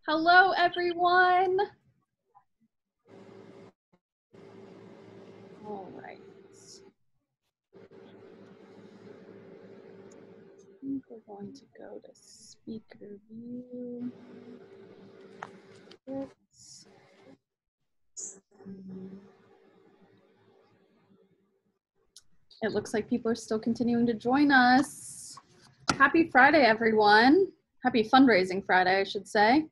Hello, everyone. All right. I think we're going to go to speaker view. It looks like people are still continuing to join us. Happy Friday, everyone. Happy Fundraising Friday, I should say.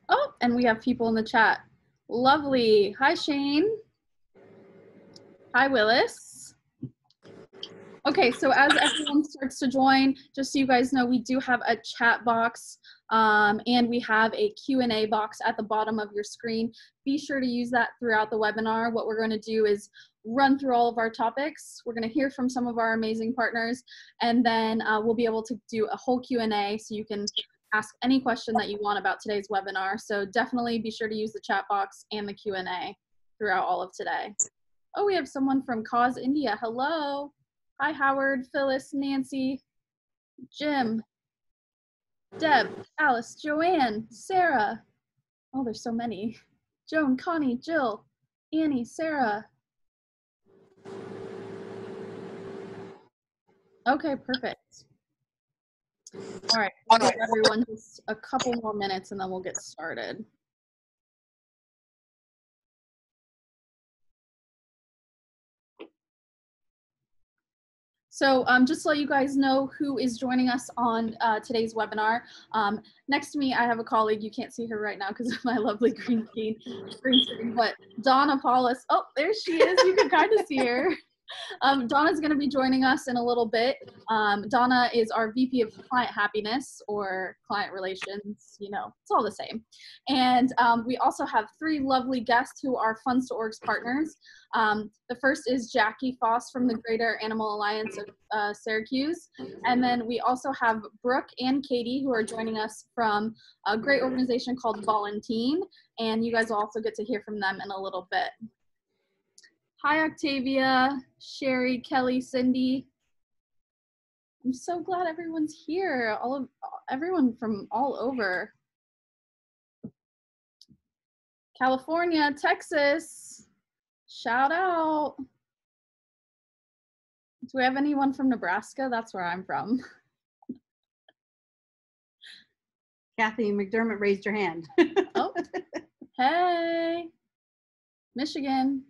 Oh, and we have people in the chat. Lovely. Hi, Shane. Hi, Willis. Okay, so as everyone starts to join, just so you guys know, we do have a chat box and we have a Q&A box at the bottom of your screen. Be sure to use that throughout the webinar. What we're going to do is run through all of our topics. We're going to hear from some of our amazing partners, and then we'll be able to do a whole Q&A so you can ask any question that you want about today's webinar. So definitely be sure to use the chat box and the Q&A throughout all of today. Oh, we have someone from Cause India. Hello. Hi, Howard, Phyllis, Nancy, Jim, Deb, Alice, Joanne, Sarah. Oh, there's so many. Joan, Connie, Jill, Annie, Sarah. Okay, perfect. All right, we'll give everyone just a couple more minutes and then we'll get started. So just to let you guys know who is joining us on today's webinar. Next to me, I have a colleague. You can't see her right now because of my lovely green screen, but Donna Paulus. Oh, there she is. You can kind of see her. Donna's going to be joining us in a little bit. Donna is our VP of Client Happiness or Client Relations. You know, it's all the same. And we also have three lovely guests who are Funds2Org's partners. The first is Jackie Foss from the Greater Animal Alliance of Syracuse. And then we also have Brooke and Katie who are joining us from a great organization called Volunteer. And you guys will also get to hear from them in a little bit. Hi, Octavia, Sherry, Kelly, Cindy. I'm so glad everyone's here. Everyone from all over. California, Texas, shout out. Do we have anyone from Nebraska? That's where I'm from. Kathy McDermott raised her hand. Oh, hey, Michigan.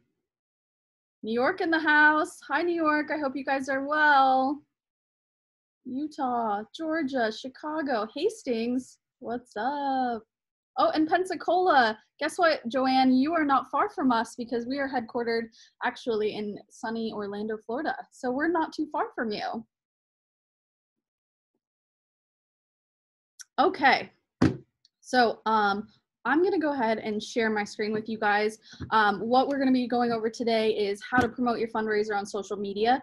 New York in the house. Hi, New York. I hope you guys are well. Utah, Georgia, Chicago, Hastings. What's up? Oh, and Pensacola. Guess what, Joanne? You are not far from us because we are headquartered actually in sunny Orlando, Florida. So we're not too far from you. Okay. So I'm going to go ahead and share my screen with you guys. What we're going to be going over today is how to promote your fundraiser on social media.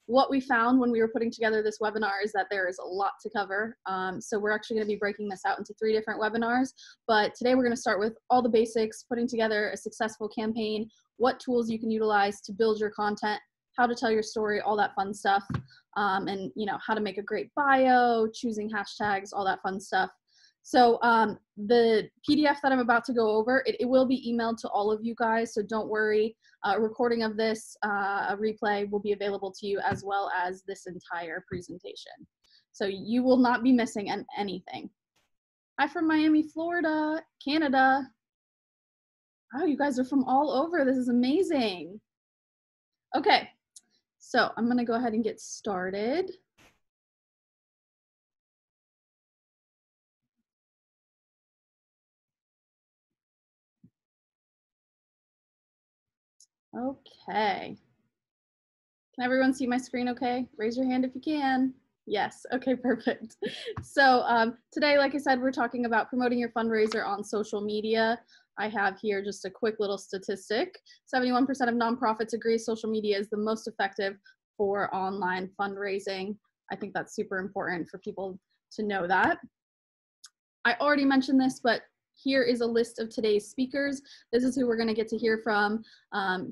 What we found when we were putting together this webinar is that there is a lot to cover. So we're actually going to be breaking this out into 3 different webinars. But today we're going to start with all the basics, putting together a successful campaign, what tools you can utilize to build your content, how to tell your story, all that fun stuff, and you know, how to make a great bio, choosing hashtags, all that fun stuff. So the PDF that I'm about to go over, it will be emailed to all of you guys, so don't worry. A recording of this, a replay will be available to you as well as this entire presentation. So you will not be missing anything. Hi from Miami, Florida, Canada. Oh, you guys are from all over. This is amazing. Okay, so I'm gonna go ahead and get started. Okay. Can everyone see my screen okay? Raise your hand if you can. Yes, okay, perfect. So today, like I said, we're talking about promoting your fundraiser on social media. I have here just a quick little statistic. 71% of nonprofits agree social media is the most effective for online fundraising. I think that's super important for people to know that. I already mentioned this, but here is a list of today's speakers. This is who we're going to get to hear from.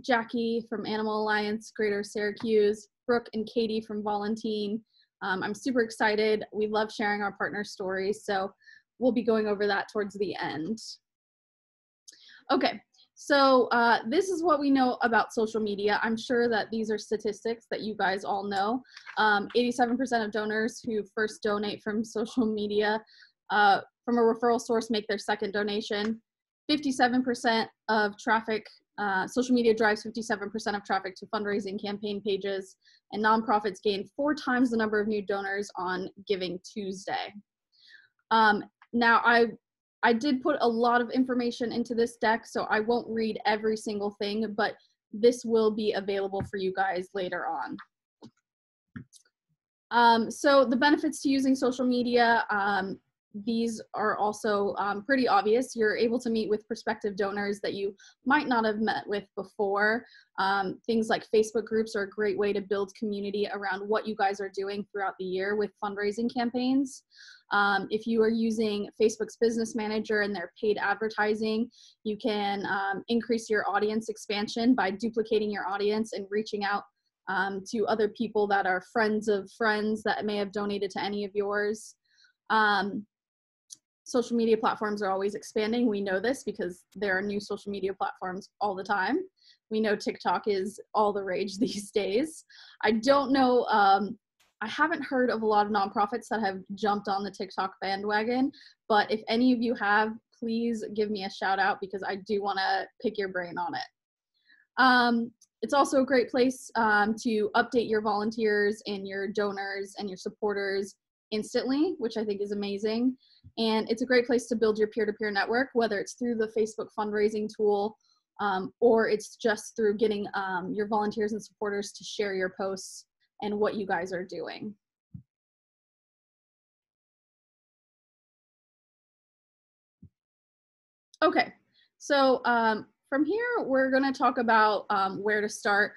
Jackie from Animal Alliance, Greater Syracuse, Brooke and Katie from Volunteer. I'm super excited. We love sharing our partner stories, so we'll be going over that towards the end. Okay, so this is what we know about social media. I'm sure that these are statistics that you guys all know. 87% of donors who first donate from social media from a referral source make their second donation. 57% of traffic, social media drives 57% of traffic to fundraising campaign pages, and nonprofits gain 4 times the number of new donors on Giving Tuesday. Now, I did put a lot of information into this deck, so I won't read every single thing, but this will be available for you guys later on. So the benefits to using social media, these are also pretty obvious. You're able to meet with prospective donors that you might not have met with before. Things like Facebook groups are a great way to build community around what you guys are doing throughout the year with fundraising campaigns. If you are using Facebook's Business Manager and their paid advertising, you can increase your audience expansion by duplicating your audience and reaching out to other people that are friends of friends that may have donated to any of yours. Social media platforms are always expanding. We know this because there are new social media platforms all the time. We know TikTok is all the rage these days. I don't know, I haven't heard of a lot of nonprofits that have jumped on the TikTok bandwagon, but if any of you have, please give me a shout out because I do want to pick your brain on it. It's also a great place to update your volunteers and your donors and your supporters instantly, which I think is amazing. And it's a great place to build your peer-to-peer network, whether it's through the Facebook fundraising tool or it's just through getting your volunteers and supporters to share your posts and what you guys are doing. Okay, so from here, we're going to talk about where to start.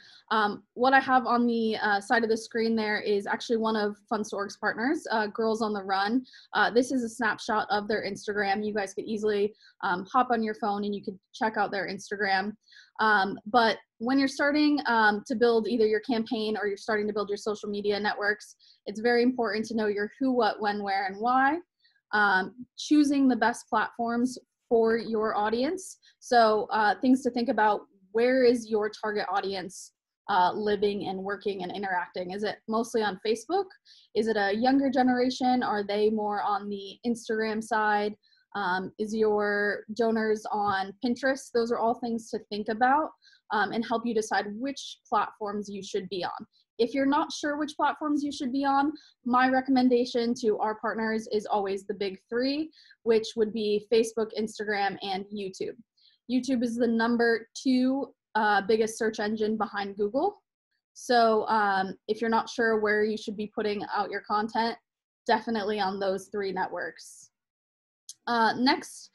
What I have on the side of the screen there is actually one of Fund2Org's partners, Girls on the Run. This is a snapshot of their Instagram. You guys could easily hop on your phone and you could check out their Instagram. But when you're starting to build either your campaign or you're starting to build your social media networks, it's very important to know your who, what, when, where, and why. Choosing the best platforms for your audience. So things to think about: where is your target audience living and working and interacting? Is it mostly on Facebook? Is it a younger generation? Are they more on the Instagram side? Is your donors on Pinterest? Those are all things to think about and help you decide which platforms you should be on. If you're not sure which platforms you should be on, my recommendation to our partners is always the big 3, which would be Facebook, Instagram, and YouTube. YouTube is the #2 biggest search engine behind Google. So if you're not sure where you should be putting out your content, definitely on those 3 networks. Next,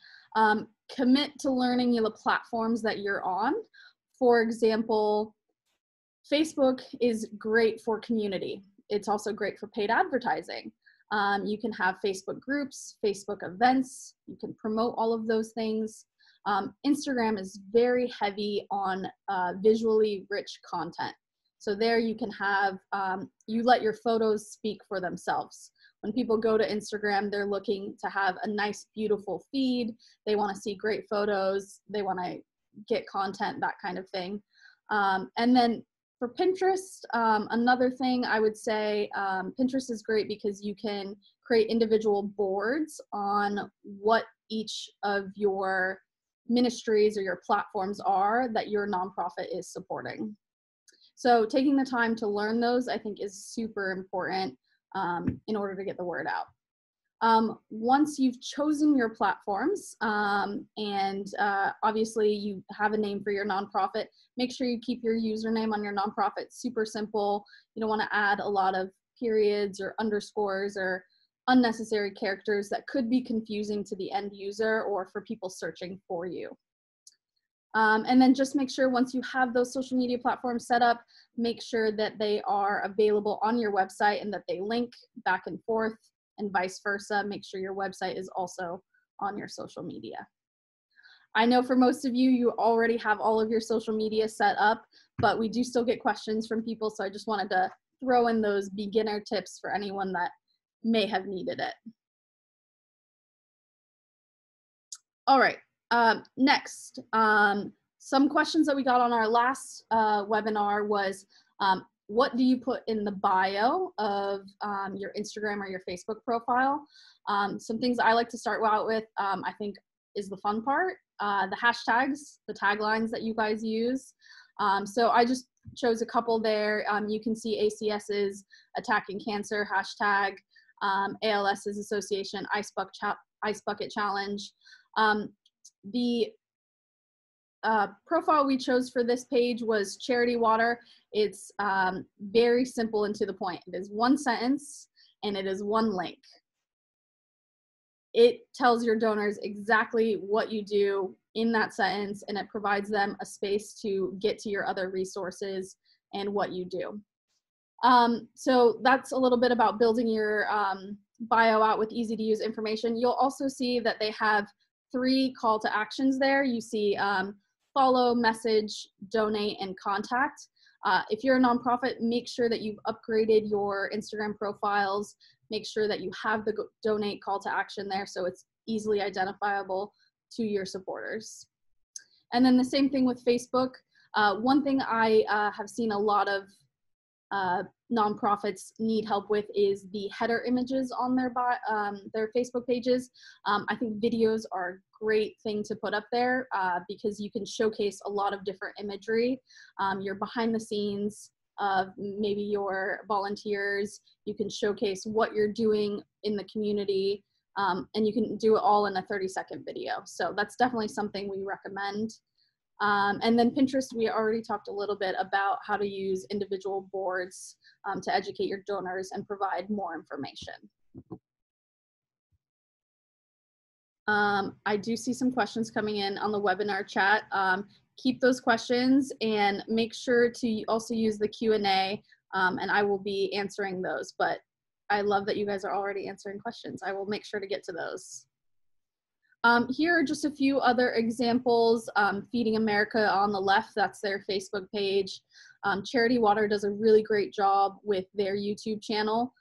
commit to learning the platforms that you're on. For example, Facebook is great for community. It's also great for paid advertising. You can have Facebook groups, Facebook events. You can promote all of those things. Instagram is very heavy on visually rich content. So there you can have, you let your photos speak for themselves. When people go to Instagram, they're looking to have a nice, beautiful feed. They want to see great photos. They want to get content, that kind of thing. And then for Pinterest, another thing I would say, Pinterest is great because you can create individual boards on what each of your ministries or your platforms are that your nonprofit is supporting. So taking the time to learn those, I think, is super important in order to get the word out. Once you've chosen your platforms and obviously you have a name for your nonprofit, make sure you keep your username on your nonprofit super simple. You don't want to add a lot of periods or underscores or unnecessary characters that could be confusing to the end user or for people searching for you. And then just make sure once you have those social media platforms set up, make sure that they are available on your website and that they link back and forth, and vice versa. Make sure your website is also on your social media. I know for most of you, you already have all of your social media set up, but we do still get questions from people, so I just wanted to throw in those beginner tips for anyone that may have needed it. All right, next, some questions that we got on our last webinar was, what do you put in the bio of your Instagram or your Facebook profile? Some things I like to start out with, I think, is the fun part, the hashtags, the taglines that you guys use. So I just chose a couple there. You can see ACS's Attacking Cancer hashtag, ALS's Association Ice Bucket Challenge. The profile we chose for this page was Charity Water. It's very simple and to the point. It is one sentence and it is one link. It tells your donors exactly what you do in that sentence, and it provides them a space to get to your other resources and what you do. So that's a little bit about building your bio out with easy to use information. You'll also see that they have 3 call to actions there. You see follow, message, donate, and contact. If you're a nonprofit, make sure that you've upgraded your Instagram profiles. Make sure that you have the donate call to action there so it's easily identifiable to your supporters. And then the same thing with Facebook. One thing I have seen a lot of nonprofits need help with is the header images on their Facebook pages. I think videos are a great thing to put up there because you can showcase a lot of different imagery. Your behind the scenes of maybe your volunteers, you can showcase what you're doing in the community, and you can do it all in a 30-second video. So that's definitely something we recommend. And then Pinterest, we already talked a little bit about how to use individual boards to educate your donors and provide more information. I do see some questions coming in on the webinar chat. Keep those questions and make sure to also use the Q&A, and I will be answering those. But I love that you guys are already answering questions. I will make sure to get to those. Here are just a few other examples. Feeding America on the left, that's their Facebook page. Charity Water does a really great job with their YouTube channel.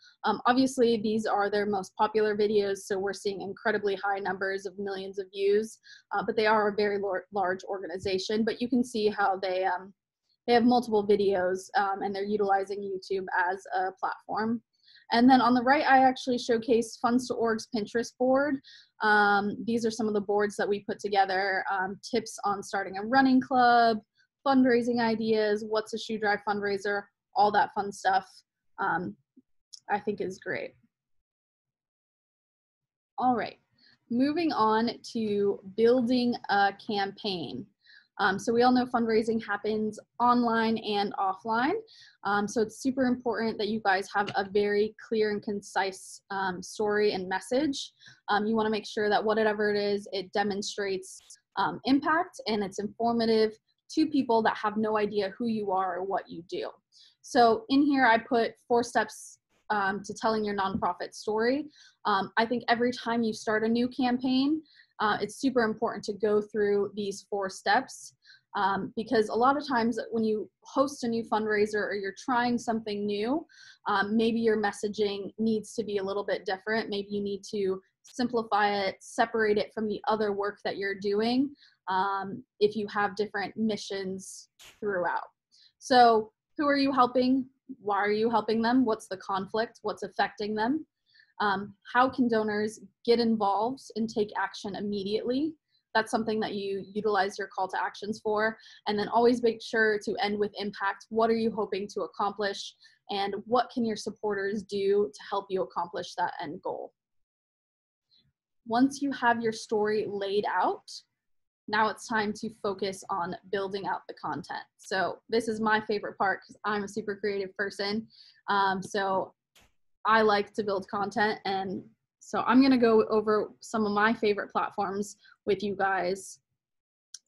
Obviously, these are their most popular videos, so we're seeing incredibly high numbers of millions of views, but they are a very large organization. But you can see how they have multiple videos and they're utilizing YouTube as a platform. And then on the right, I actually showcase Funds to Org's Pinterest board. These are some of the boards that we put together, tips on starting a running club, fundraising ideas, what's a shoe drive fundraiser, all that fun stuff, I think is great. All right, moving on to building a campaign. So we all know fundraising happens online and offline. So it's super important that you guys have a very clear and concise story and message. You want to make sure that whatever it is, it demonstrates impact and it's informative to people that have no idea who you are or what you do. So in here, I put 4 steps to telling your nonprofit story. I think every time you start a new campaign, it's super important to go through these 4 steps because a lot of times when you host a new fundraiser or you're trying something new, maybe your messaging needs to be a little bit different. Maybe you need to simplify it, separate it from the other work that you're doing if you have different missions throughout. So who are you helping? Why are you helping them? What's the conflict? What's affecting them? How can donors get involved and take action immediately? That's something that you utilize your call to actions for. And then always make sure to end with impact. What are you hoping to accomplish? And what can your supporters do to help you accomplish that end goal? Once you have your story laid out, now it's time to focus on building out the content. So this is my favorite part because I'm a super creative person. So I like to build content, and so I'm going to go over some of my favorite platforms with you guys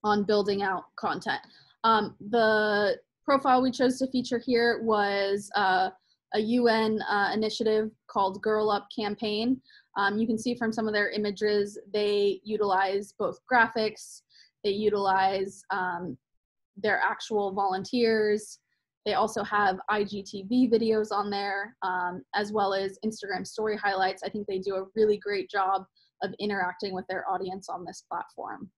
on building out content. The profile we chose to feature here was a UN initiative called Girl Up Campaign. You can see from some of their images, they utilize both graphics, They utilize their actual volunteers. They also have IGTV videos on there, as well as Instagram story highlights. I think they do a really great job of interacting with their audience on this platform.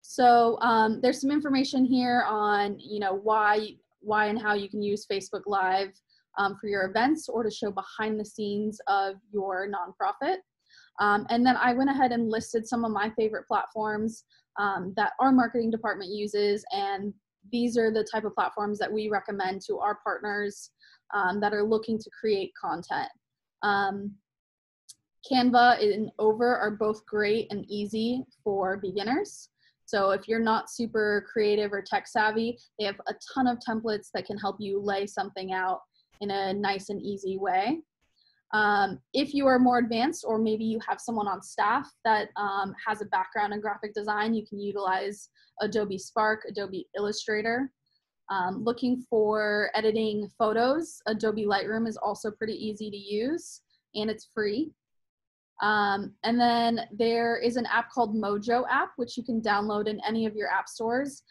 So there's some information here on, why and how you can use Facebook Live for your events or to show behind the scenes of your nonprofit. And then I went ahead and listed some of my favorite platforms that our marketing department uses, and these are the type of platforms that we recommend to our partners that are looking to create content. Canva and Over are both great and easy for beginners. So if you're not super creative or tech savvy, they have a ton of templates that can help you lay something out in a nice and easy way. If you are more advanced, or maybe you have someone on staff that has a background in graphic design, you can utilize Adobe Spark, Adobe Illustrator. Looking for editing photos, Adobe Lightroom is also pretty easy to use, and it's free. And then there is an app called Mojo app, which you can download in any of your app stores.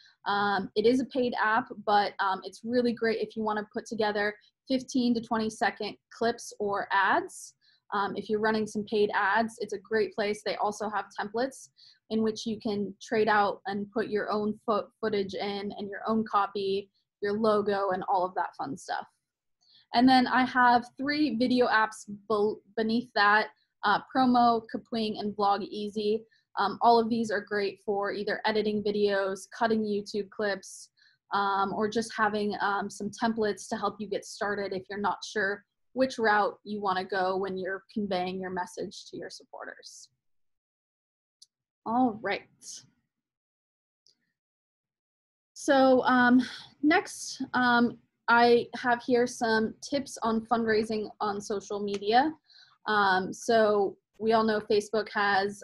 It is a paid app, but it's really great if you want to put together 15 to 20-second clips or ads. If you're running some paid ads, it's a great place. They also have templates in which you can trade out and put your own footage in, and your own copy, your logo, and all of that fun stuff. And then I have 3 video apps beneath that. Promo, Kapwing, and Vlog Easy. All of these are great for either editing videos, cutting YouTube clips, or just having some templates to help you get started if you're not sure which route you want to go when you're conveying your message to your supporters. All right. So next, I have here some tips on fundraising on social media. So we all know Facebook has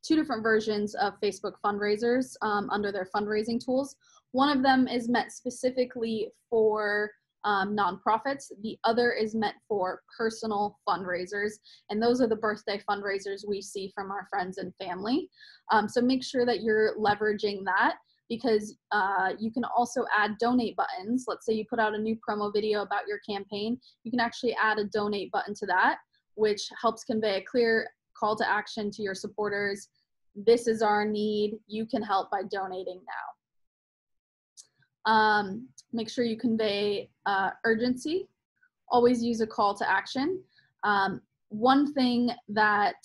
2 different versions of Facebook fundraisers under their fundraising tools. One of them is meant specifically for nonprofits. The other is meant for personal fundraisers, and those are the birthday fundraisers we see from our friends and family. So make sure that you're leveraging that, because you can also add donate buttons. Let's say you put out a new promo video about your campaign. You can actually add a donate button to that, which helps convey a clear call to action to your supporters. This is our need. You can help by donating now. Make sure you convey urgency. Always use a call to action. One thing that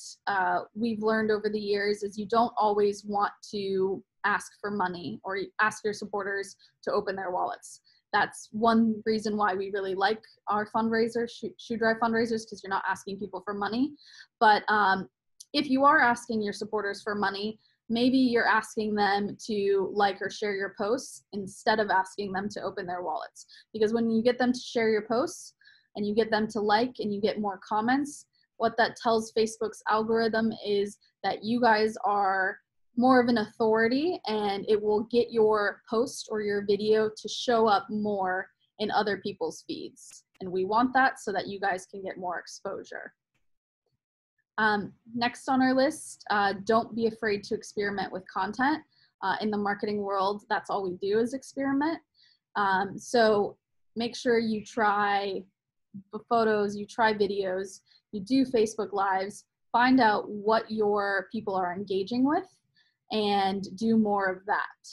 we've learned over the years is you don't always want to ask for money or ask your supporters to open their wallets. That's one reason why we really like our fundraisers, Shoe Dry fundraisers, because you're not asking people for money. But if you are asking your supporters for money, maybe you're asking them to like or share your posts instead of asking them to open their wallets. Because when you get them to share your posts and you get them to like and you get more comments, what that tells Facebook's algorithm is that you guys are more of an authority, and it will get your post or your video to show up more in other people's feeds. And we want that so that you guys can get more exposure. Next on our list, don't be afraid to experiment with content. In the marketing world, that's all we do is experiment. So make sure you try photos, you try videos, you do Facebook Lives, find out what your people are engaging with, and do more of that.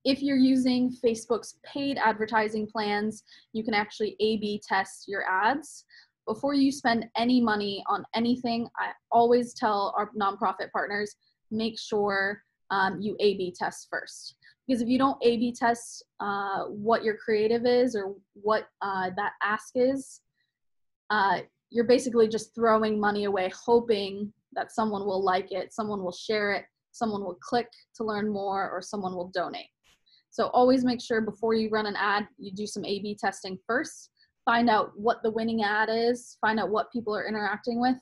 If you're using Facebook's paid advertising plans, you can actually A/B test your ads. Before you spend any money on anything, I always tell our nonprofit partners, make sure you A/B test first. Because if you don't A/B test what your creative is or what that ask is, you're basically just throwing money away, hoping that someone will like it, someone will share it, someone will click to learn more, or someone will donate. So always make sure before you run an ad, you do some A/B testing first, find out what the winning ad is, find out what people are interacting with,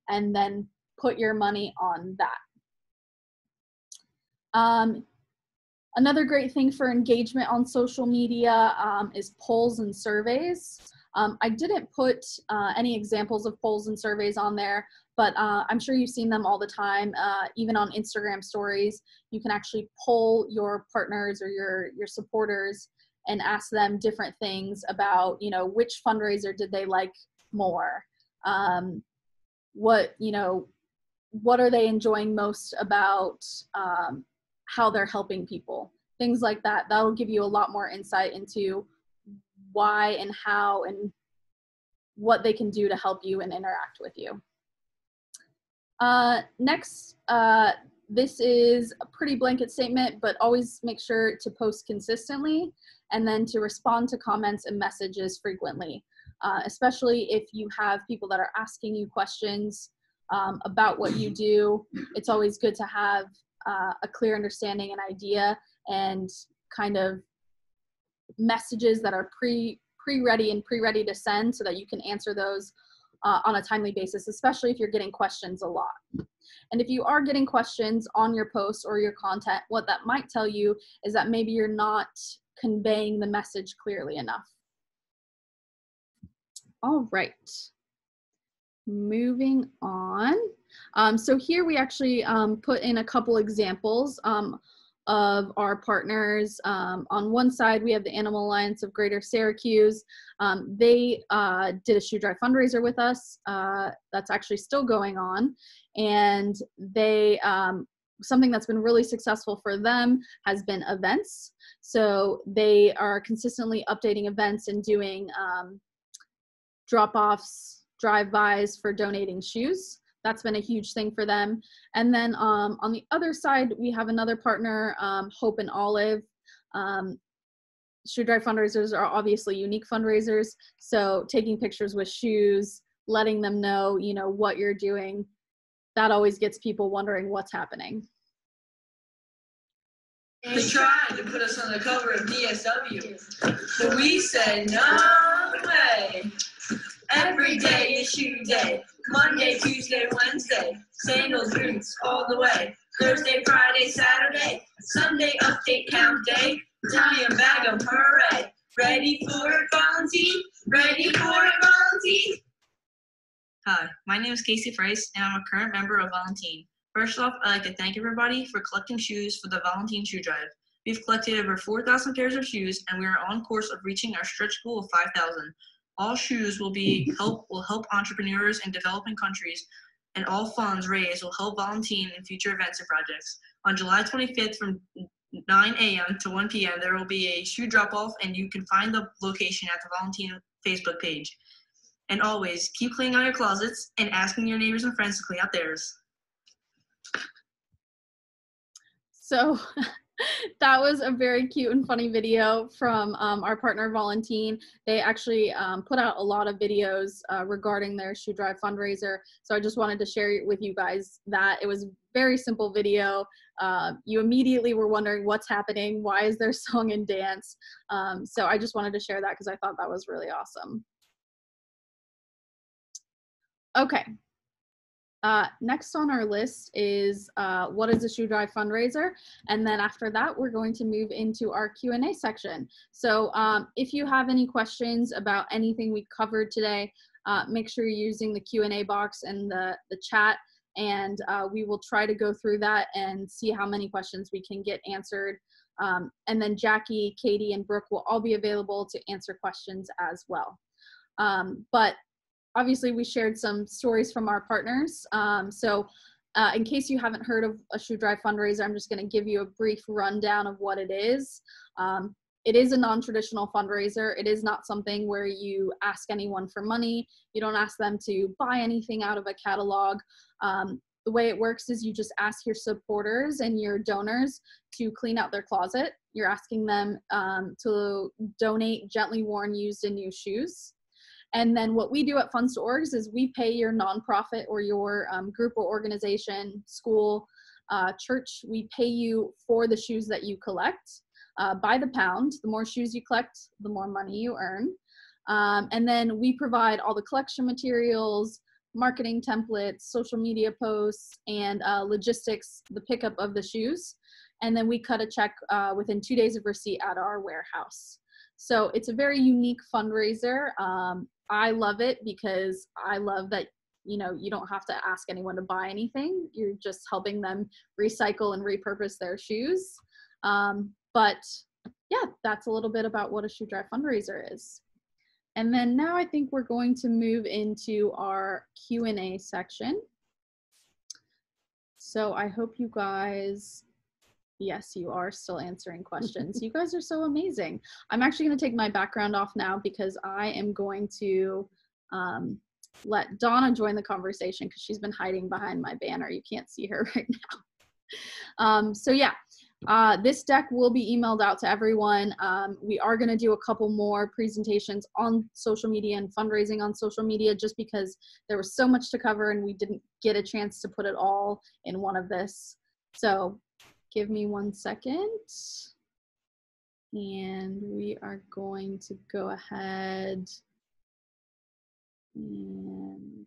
and then put your money on that. Another great thing for engagement on social media is polls and surveys. I didn't put any examples of polls and surveys on there, but I'm sure you've seen them all the time. Even on Instagram stories, you can actually poll your partners or your supporters and ask them different things about, you know, which fundraiser did they like more? What, you know, what are they enjoying most about how they're helping people? Things like that. That'll give you a lot more insight into why and how and what they can do to help you and interact with you. Next, this is a pretty blanket statement, but always make sure to post consistently and then to respond to comments and messages frequently, especially if you have people that are asking you questions about what you do. It's always good to have a clear understanding and idea and kind of messages that are pre-ready to send so that you can answer those on a timely basis, especially if you're getting questions a lot. And if you are getting questions on your posts or your content, what that might tell you is that maybe you're not conveying the message clearly enough. All right, moving on. So here we actually put in a couple examples of our partners. On one side, we have the Animal Alliance of Greater Syracuse. They did a shoe drive fundraiser with us. That's actually still going on. And they, something that's been really successful for them has been events. So they are consistently updating events and doing drop-offs, drive-bys for donating shoes. That's been a huge thing for them. And then on the other side, we have another partner, Hope and Olive. Shoe drive fundraisers are obviously unique fundraisers. So taking pictures with shoes, letting them know, you know, what you're doing, that always gets people wondering what's happening. They tried to put us on the cover of DSW, but we said no way. Every day is shoe day. Monday, Tuesday, Wednesday. Sandals, boots, all the way. Thursday, Friday, Saturday. Sunday, update count day. Giant bag of hooray. Ready for it, Valentine? Ready for it, Valentine? Hi, my name is Casey Price, and I'm a current member of Valentine. First off, I'd like to thank everybody for collecting shoes for the Valentine Shoe Drive. We've collected over 4,000 pairs of shoes, and we are on course of reaching our stretch goal of 5,000. All shoes will help entrepreneurs in developing countries, and all funds raised will help Valentine in future events and projects. On July 25th from 9 a.m. to 1 p.m., there will be a shoe drop-off, and you can find the location at the Valentine Facebook page. And always, keep cleaning out your closets and asking your neighbors and friends to clean out theirs. So that was a very cute and funny video from our partner Valentine. They actually put out a lot of videos regarding their shoe drive fundraiser. So I just wanted to share with you guys that it was a very simple video. You immediately were wondering what's happening, why is there song and dance? So I just wanted to share that because I thought that was really awesome. Okay. Next on our list is what is a shoe drive fundraiser? And then after that, we're going to move into our Q&A section. So if you have any questions about anything we covered today, make sure you're using the Q&A box and the chat, and we will try to go through that and see how many questions we can get answered. And then Jackie, Katie, and Brooke will all be available to answer questions as well. But obviously, we shared some stories from our partners. So in case you haven't heard of a shoe drive fundraiser, I'm just going to give you a brief rundown of what it is. It is a non-traditional fundraiser. It is not something where you ask anyone for money. You don't ask them to buy anything out of a catalog. The way it works is you just ask your supporters and your donors to clean out their closet. You're asking them to donate gently worn, used, and new shoes. And then what we do at Funds to Orgs is we pay your nonprofit or your group or organization, school, church, we pay you for the shoes that you collect by the pound. The more shoes you collect, the more money you earn. And then we provide all the collection materials, marketing templates, social media posts, and logistics, the pickup of the shoes. And then we cut a check within 2 days of receipt at our warehouse. So it's a very unique fundraiser. I love it because I love that, you know, you don't have to ask anyone to buy anything. You're just helping them recycle and repurpose their shoes. But yeah, that's a little bit about what a shoe drive fundraiser is. And then now I think we're going to move into our Q&A section. So I hope you guys, yes, you are still answering questions. You guys are so amazing. I'm actually going to take my background off now because I am going to let Donna join the conversation because she's been hiding behind my banner. You can't see her right now. So yeah, this deck will be emailed out to everyone. We are going to do a couple more presentations on social media and fundraising on social media just because there was so much to cover and we didn't get a chance to put it all in one of this. So give me 1 second. And we are going to go ahead and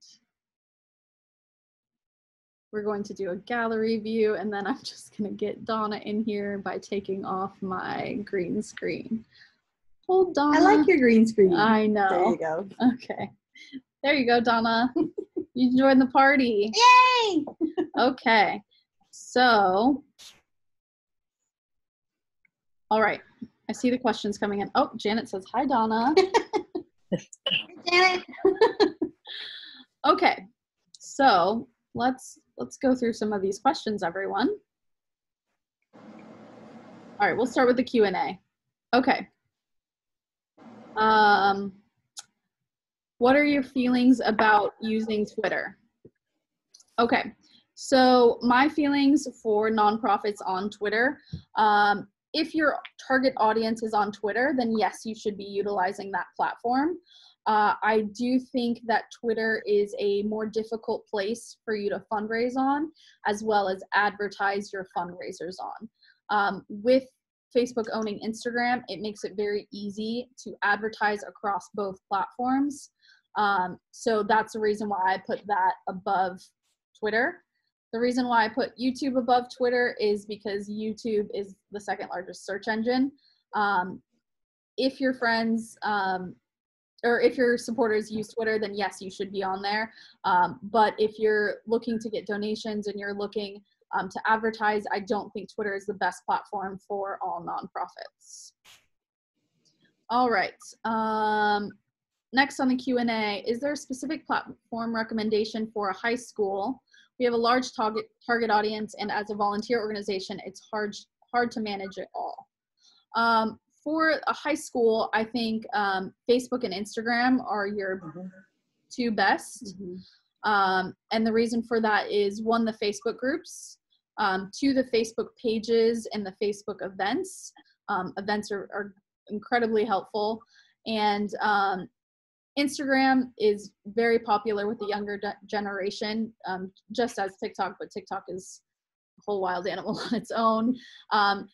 we're going to do a gallery view, and then I'm just going to get Donna in here by taking off my green screen. Hold Donna. I like your green screen. I know. There you go. Okay. There you go, Donna. You joined the party. Yay! Okay. So, all right. I see the questions coming in. Oh, Janet says, hi, Donna. Janet. Okay. So let's go through some of these questions, everyone. All right, we'll start with the Q&A. Okay. What are your feelings about using Twitter? Okay, so my feelings for nonprofits on Twitter, if your target audience is on Twitter, then yes, you should be utilizing that platform. I do think that Twitter is a more difficult place for you to fundraise on, as well as advertise your fundraisers on. With Facebook owning Instagram, it makes it very easy to advertise across both platforms. So that's the reason why I put that above Twitter. The reason why I put YouTube above Twitter is because YouTube is the second largest search engine. If your friends, or if your supporters use Twitter, then yes, you should be on there. But if you're looking to get donations and you're looking to advertise, I don't think Twitter is the best platform for all nonprofits. All right. Next on the Q&A, is there a specific platform recommendation for a high school? We have a large target audience, and as a volunteer organization, it's hard to manage it all. For a high school, I think Facebook and Instagram are your two best. And the reason for that is, one, the Facebook groups, two, the Facebook pages and the Facebook events. Events are incredibly helpful. And Instagram is very popular with the younger generation, just as TikTok, but TikTok is a whole wild animal on its own.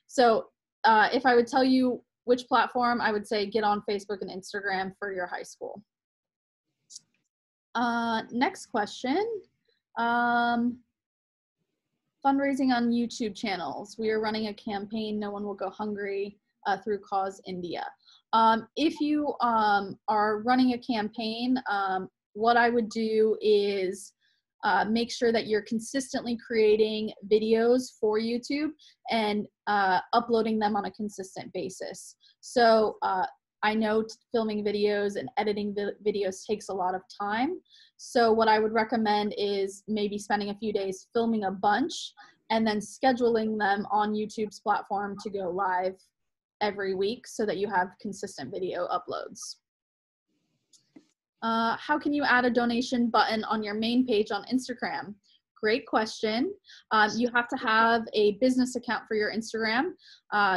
So if I would tell you which platform, I would say get on Facebook and Instagram for your high school. Next question. Fundraising on YouTube channels. We are running a campaign, No One Will Go Hungry, through Cause India. If you are running a campaign, what I would do is make sure that you're consistently creating videos for YouTube and uploading them on a consistent basis. So I know filming videos and editing the videos takes a lot of time. So what I would recommend is maybe spending a few days filming a bunch and then scheduling them on YouTube's platform to go live every week so that you have consistent video uploads. How can you add a donation button on your main page on Instagram? Great question. You have to have a business account for your Instagram.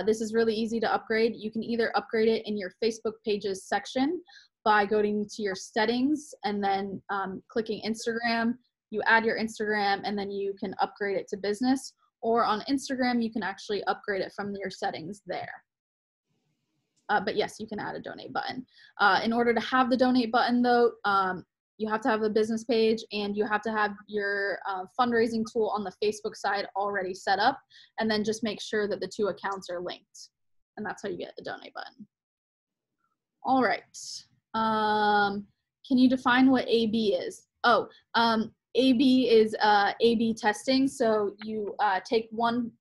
This is really easy to upgrade. You can either upgrade it in your Facebook pages section by going to your settings and then clicking Instagram. You add your Instagram and then you can upgrade it to business. Or on Instagram, you can actually upgrade it from your settings there. But yes, you can add a donate button. In order to have the donate button though, you have to have a business page and you have to have your fundraising tool on the Facebook side already set up, and then just make sure that the two accounts are linked. And that's how you get the donate button. All right. Can you define what A/B is? Oh, A/B is A/B testing. So you take one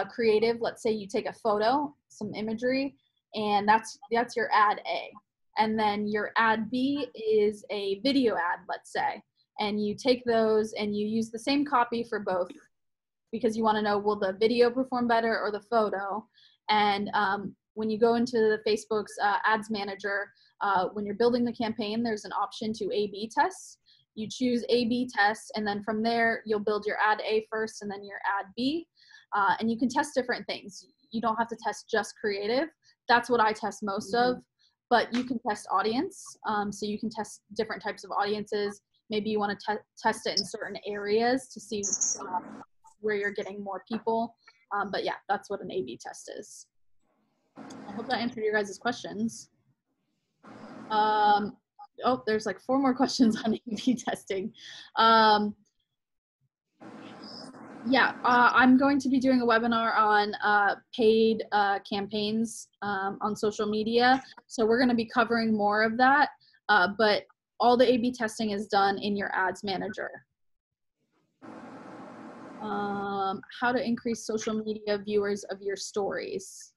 creative, let's say you take a photo, some imagery, and that's your ad A. And then your ad B is a video ad, let's say. And you take those and you use the same copy for both because you want to know, will the video perform better or the photo? And when you go into the Facebook's ads manager, when you're building the campaign, there's an option to A/B test. You choose A/B test, and then from there, you'll build your ad A first and then your ad B. And you can test different things. You don't have to test just creative. That's what I test most of, but you can test audience. So you can test different types of audiences. Maybe you want to test it in certain areas to see where you're getting more people. But yeah, that's what an A/B test is. I hope that answered your guys' questions. Oh, there's like 4 more questions on A/B testing. Yeah, I'm going to be doing a webinar on paid campaigns on social media. So we're going to be covering more of that, but all the A/B testing is done in your ads manager. How to increase social media viewers of your stories.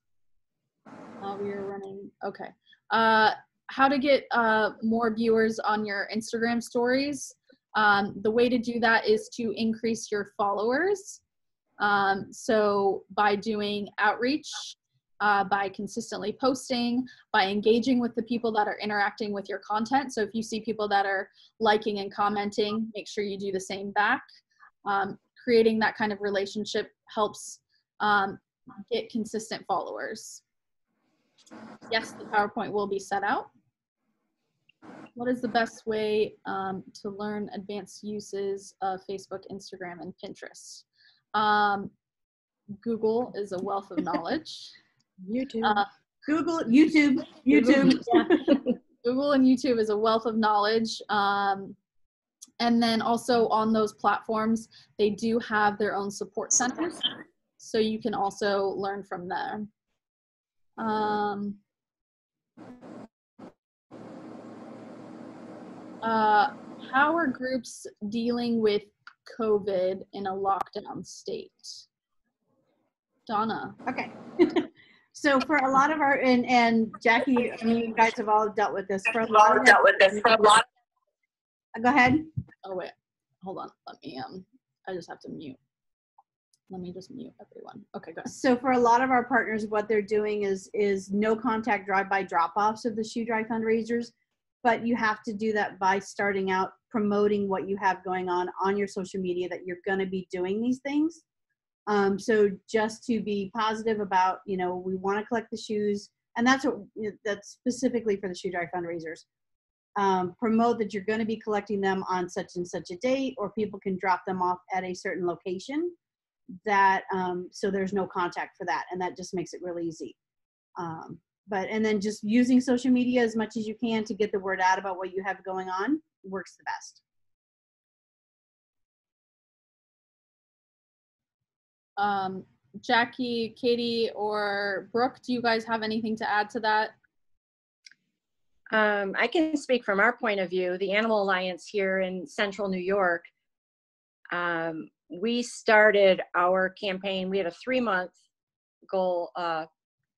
We are running, okay. How to get more viewers on your Instagram stories. The way to do that is to increase your followers. So by doing outreach, by consistently posting, by engaging with the people that are interacting with your content. So if you see people that are liking and commenting, make sure you do the same back. Creating that kind of relationship helps get consistent followers. Yes, the PowerPoint will be set out. What is the best way to learn advanced uses of Facebook, Instagram, and Pinterest? Google is a wealth of knowledge. YouTube. Google, YouTube. Yeah. Google and YouTube is a wealth of knowledge. And then also on those platforms, they do have their own support centers. So you can also learn from them. How are groups dealing with COVID in a lockdown state? Donna. Okay. So for a lot of our, and Jackie, I mean, you guys have all dealt with this. For a lot of Go ahead. Oh wait, hold on. Let me I just have to mute. Let me just mute everyone. Okay, go ahead. So for a lot of our partners, what they're doing is no contact drive-by drop-offs of the shoe drive fundraisers, but you have to do that by starting out promoting what you have going on your social media, that you're going to be doing these things. So just to be positive about, you know, we want to collect the shoes, and that's specifically for the shoe drive fundraisers. Promote that you're going to be collecting them on such and such a date, or people can drop them off at a certain location. That so there's no contact for that, and that just makes it really easy. And then just using social media as much as you can to get the word out about what you have going on works the best. Jackie, Katie, or Brooke, do you guys have anything to add to that? I can speak from our point of view. The Animal Alliance here in Central New York, we started our campaign. We had a 3-month goal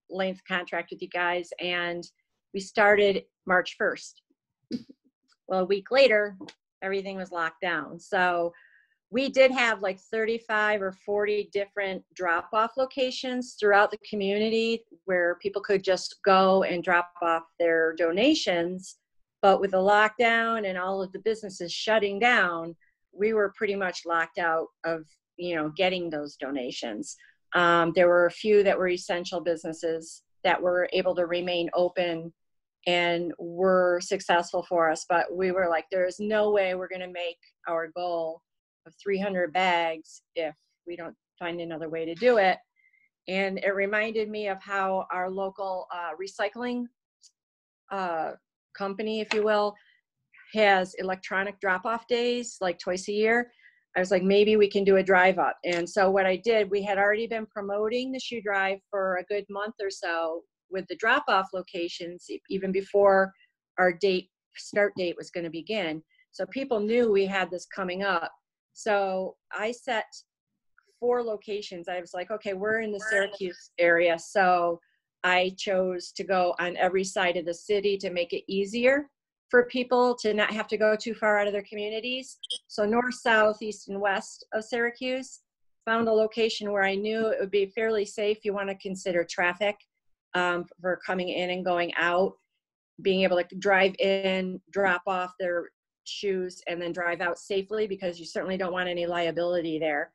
length contract with you guys, and we started March 1st. Well, a week later, everything was locked down. So we did have like 35 or 40 different drop-off locations throughout the community where people could just go and drop off their donations. But with the lockdown and all of the businesses shutting down, we were pretty much locked out of, you know, getting those donations. There were a few that were essential businesses that were able to remain open and were successful for us. But we were like, there's no way we're going to make our goal of 300 bags if we don't find another way to do it. And it reminded me of how our local recycling company, if you will, has electronic drop-off days like twice a year. I was like, maybe we can do a drive up. And so what I did, we had already been promoting the shoe drive for a good month or so with the drop-off locations even before our start date was going to begin. So people knew we had this coming up. So I set 4 locations. I was like, okay, we're in the Syracuse area. So I chose to go on every side of the city to make it easier for people to not have to go too far out of their communities. So north, south, east, and west of Syracuse. Found a location where I knew it would be fairly safe. You want to consider traffic for coming in and going out, being able to drive in, drop off their shoes, and then drive out safely, because you certainly don't want any liability there.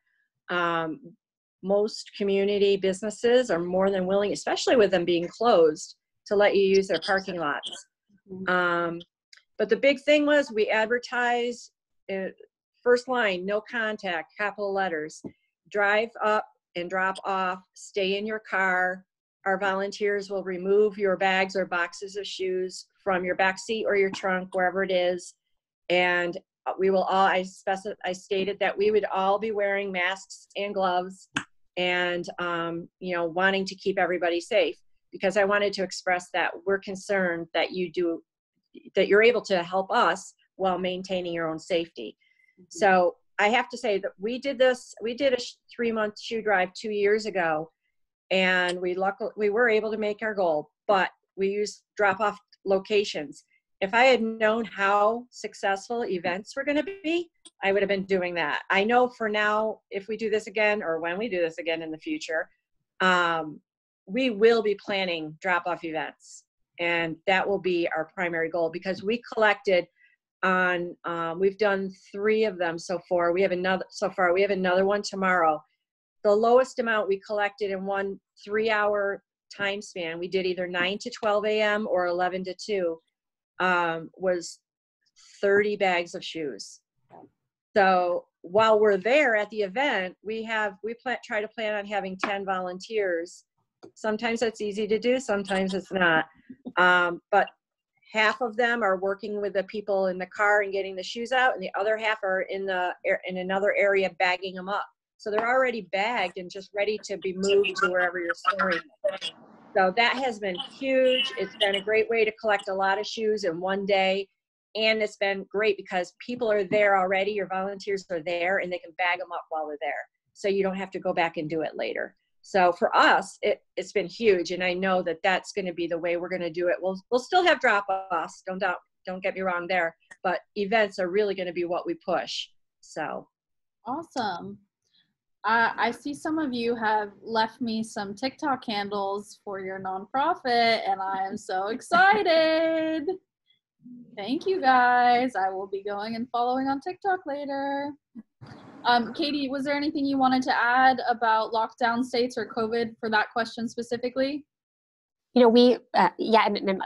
Most community businesses are more than willing, especially with them being closed, to let you use their parking lots. But the big thing was we advertised first line, no contact, capital letters. Drive up and drop off, stay in your car. Our volunteers will remove your bags or boxes of shoes from your back seat or your trunk, wherever it is. And we will all, I stated that we would all be wearing masks and gloves and, wanting to keep everybody safe, because I wanted to express that we're concerned that you're able to help us while maintaining your own safety. So I have to say that we did a 3-month shoe drive 2 years ago, and we were able to make our goal, but we used drop-off locations. If I had known how successful events were going to be, I would have been doing that. I know for now, if we do this again, or when we do this again in the future, we will be planning drop-off events, and that will be our primary goal, because we collected we've done 3 of them so far. We have another one tomorrow. The lowest amount we collected in one 3-hour time span, we did either 9 to 12 a.m. or 11 to 2, was 30 bags of shoes. So while we're there at the event, try to plan on having 10 volunteers. Sometimes that's easy to do, sometimes it's not. But half of them are working with the people in the car and getting the shoes out, and the other half are in another area bagging them up. So they're already bagged and just ready to be moved to wherever you're storing them. So that has been huge. It's been a great way to collect a lot of shoes in one day. And it's been great because people are there already. Your volunteers are there, and they can bag them up while they're there. So you don't have to go back and do it later. So for us, it's been huge, and I know that that's going to be the way we're going to do it. We'll still have drop-offs, don't get me wrong there, but events are really going to be what we push. So awesome. I see some of you have left me some TikTok handles for your nonprofit, and I am so excited. Thank you, guys. I will be going and following on TikTok later. Katie, was there anything you wanted to add about lockdown states or COVID for that question specifically? We, and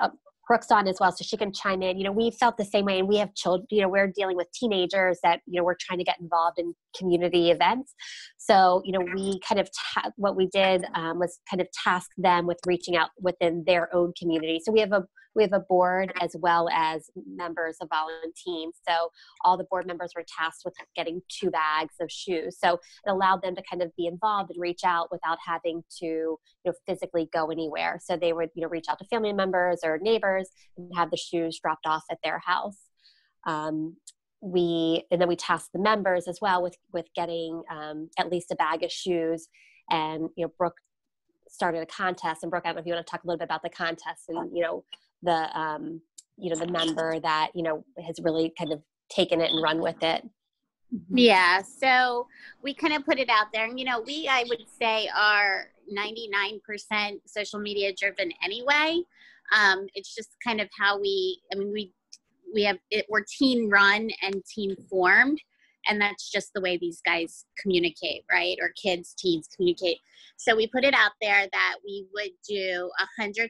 Brooke's on as well, so she can chime in. We felt the same way, and we have children, we're dealing with teenagers that, we're trying to get involved in community events. So, we kind of, what we did was kind of task them with reaching out within their own community. So we have a board as well as members of volunteers. So all the board members were tasked with getting 2 bags of shoes. So it allowed them to kind of be involved and reach out without having to, physically go anywhere. So they would, reach out to family members or neighbors and have the shoes dropped off at their house. And then we tasked the members as well with getting at least a bag of shoes. And, Brooke started a contest. And Brooke, I don't know if you want to talk a little bit about the contest and, the member that, has really kind of taken it and run with it. Yeah, so we kind of put it out there, and I would say are 99% social media driven anyway. It's just kind of how we have it, we're teen run and teen formed, and that's just the way these guys communicate, right? Or teens communicate. So we put it out there that we would do $100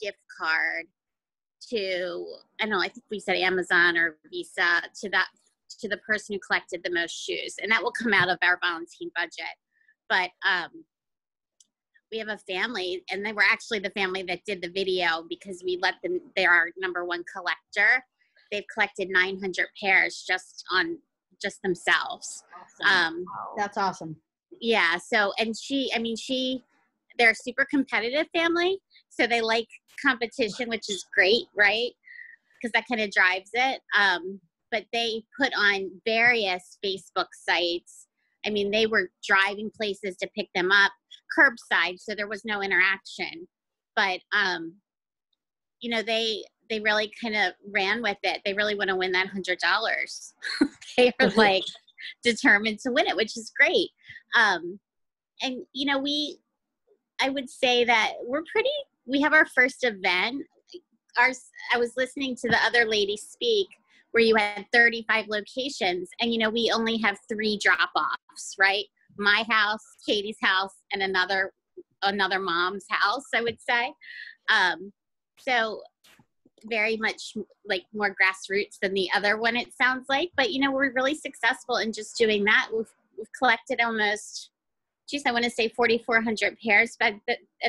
gift card to, I don't know, I think we said Amazon or Visa, to the person who collected the most shoes, and that will come out of our volunteer budget. But we have a family, and they were actually the family that did the video because we let them, they're our #1 collector. They've collected 900 pairs just themselves. Awesome. That's awesome. Yeah. So, and she they're a super competitive family. So they like competition, which is great, right? Because that kind of drives it. But they put on various Facebook sites. I mean, they were driving places to pick them up curbside, so there was no interaction. But, you know, they really kind of ran with it. They really want to win that $100. They are like determined to win it, which is great. And, you know, I would say that we have our first event. I was listening to the other lady speak where you had 35 locations, and, you know, we only have 3 drop-offs, right? My house, Katie's house, and another mom's house, I would say. So very much like more grassroots than the other one, it sounds like. But, you know, we're really successful in just doing that. We've collected almost, I want to say 4,400 pairs at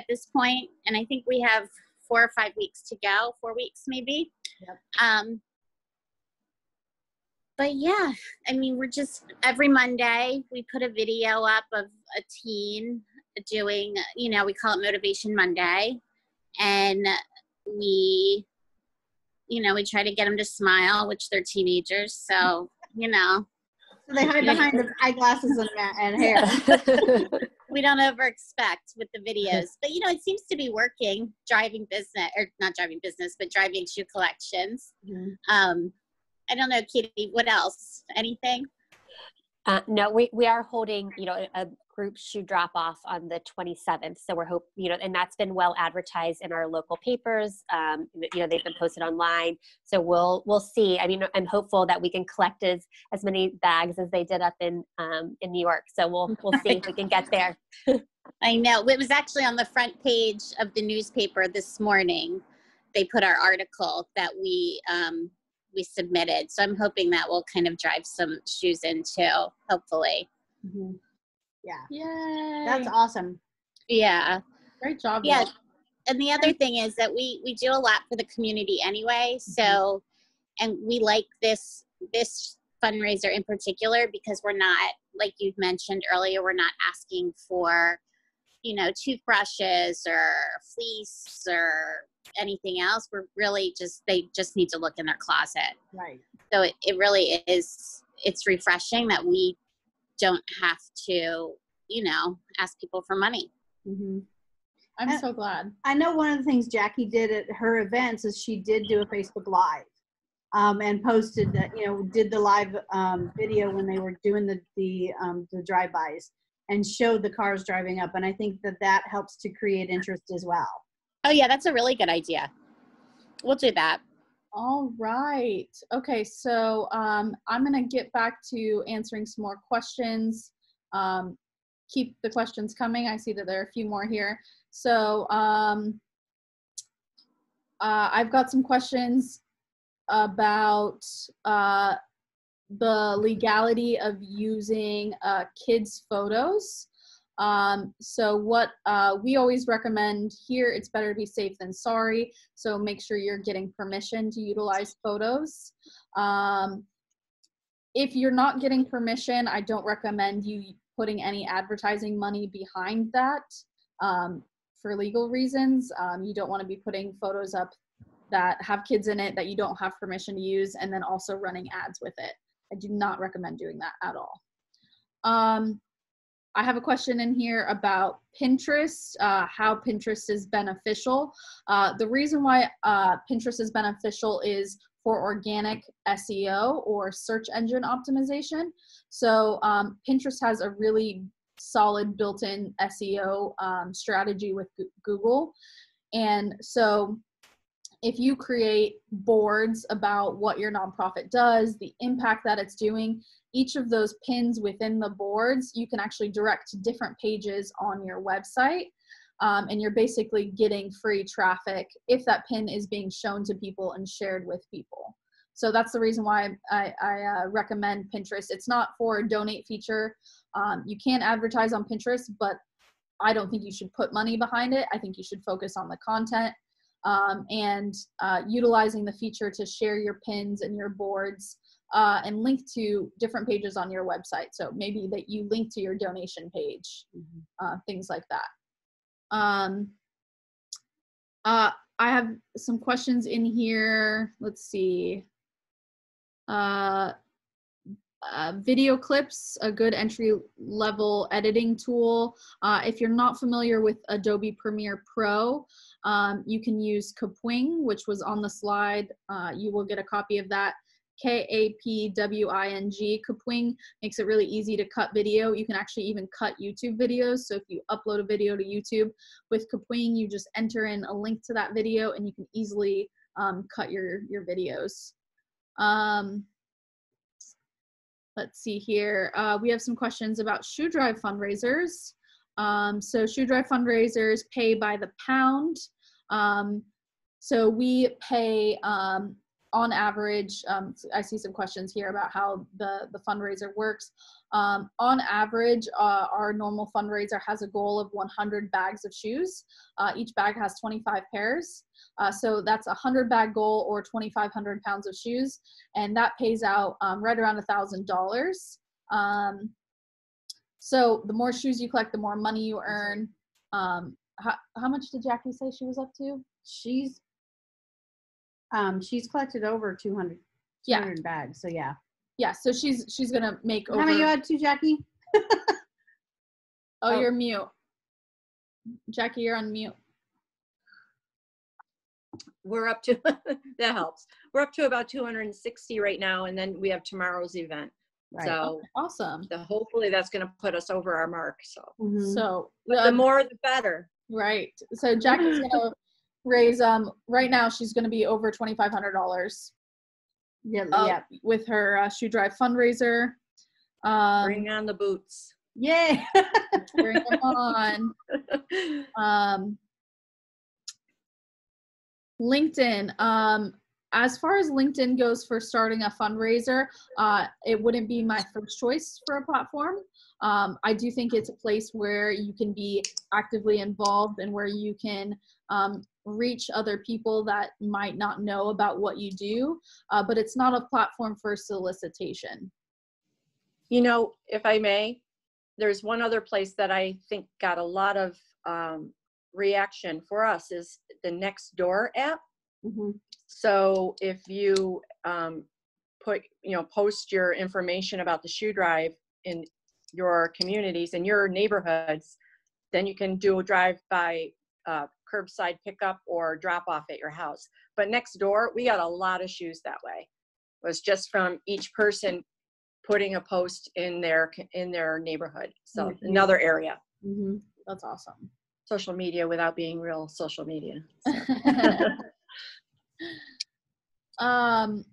this point. And I think we have 4 or 5 weeks to go, 4 weeks maybe. Yep. But yeah, I mean, we're just, every Monday we put a video up of a teen doing, you know, we call it Motivation Monday. And we try to get them to smile, which they're teenagers. So, you know. So they hide behind the eyeglasses and hair. We don't over expect with the videos. But, you know, it seems to be working, driving shoe collections. Mm-hmm. I don't know, Katie, what else? Anything? No, we are holding, you know, a group shoe drop off on the 27th. So we're and that's been well advertised in our local papers. You know, they've been posted online. So we'll see. I mean, I'm hopeful that we can collect as many bags as they did up in New York. So we'll see if we can get there. I know. It was actually on the front page of the newspaper this morning. They put our article that we submitted. So I'm hoping that will kind of drive some shoes in too, hopefully. Mm-hmm. Yeah. Yay. That's awesome. Yeah. Great job. Yeah. Y'all. And the other thing is that we do a lot for the community anyway. So, and we like this fundraiser in particular because we're not, like you mentioned earlier, we're not asking for, you know, toothbrushes or fleece or anything else. We're really they just need to look in their closet. Right. So it really is, it's refreshing that we don't have to, you know, ask people for money. Mm-hmm. I'm so glad. I know one of the things Jackie did at her events is she did do a Facebook Live and posted that, you know, did the live video when they were doing the drive-bys and showed the cars driving up. And I think that helps to create interest as well. Oh, yeah, that's a really good idea. We'll do that. All right. Okay, so I'm going to get back to answering some more questions. Keep the questions coming. I see that there are a few more here. So I've got some questions about the legality of using kids' photos. So what we always recommend here, it's better to be safe than sorry. So make sure you're getting permission to utilize photos. If you're not getting permission, I don't recommend you putting any advertising money behind that for legal reasons. You don't want to be putting photos up that have kids in it that you don't have permission to use and then also running ads with it. I do not recommend doing that at all. I have a question in here about Pinterest, how Pinterest is beneficial. The reason why Pinterest is beneficial is for organic SEO or search engine optimization. So Pinterest has a really solid built-in SEO strategy with Google. And so if you create boards about what your nonprofit does, the impact that it's doing, each of those pins within the boards, you can actually direct to different pages on your website. And you're basically getting free traffic if that pin is being shown to people and shared with people. So that's the reason why I recommend Pinterest. It's not for a donate feature. You can advertise on Pinterest, but I don't think you should put money behind it. I think you should focus on the content and utilizing the feature to share your pins and your boards and link to different pages on your website. So maybe that you link to your donation page, things like that. I have some questions in here. Let's see. Video clips, a good entry level editing tool. If you're not familiar with Adobe Premiere Pro, you can use Kapwing, which was on the slide. You will get a copy of that. Kapwing. Kapwing makes it really easy to cut video. You can actually even cut YouTube videos. So if you upload a video to YouTube with Kapwing, you just enter in a link to that video and you can easily cut your videos. Let's see here. We have some questions about shoe drive fundraisers. So shoe drive fundraisers pay by the pound. So we pay on average, I see some questions here about how the fundraiser works. On average, our normal fundraiser has a goal of 100 bags of shoes. Each bag has 25 pairs. So that's a 100 bag goal or 2,500 pounds of shoes. And that pays out right around $1,000. So the more shoes you collect, the more money you earn. How much did Jackie say she was up to? She's collected over 200 bags, so yeah. Yeah, so she's gonna make over. How many you had to, Jackie? Oh, you're mute. Jackie, you're on mute. We're up to, that helps. We're up to about 260 right now, and then we have tomorrow's event. Right. So okay, awesome. So hopefully that's going to put us over our mark. So, so the more the better. Right. So Jackie's gonna raise right now she's gonna be over $2,500. Yeah. With her shoe drive fundraiser. Bring on the boots. Yay! Bring them on. LinkedIn. As far as LinkedIn goes for starting a fundraiser, it wouldn't be my first choice for a platform. I do think it's a place where you can be actively involved and where you can reach other people that might not know about what you do, but it's not a platform for solicitation. You know, if I may, there's one other place that I think got a lot of reaction for us is the Nextdoor app. So if you post your information about the shoe drive in your communities and your neighborhoods, then you can do a drive by curbside pickup or drop off at your house. But Nextdoor, we got a lot of shoes that way. It was just from each person putting a post in their neighborhood. So another area. That's awesome. Social media without being real social media. So.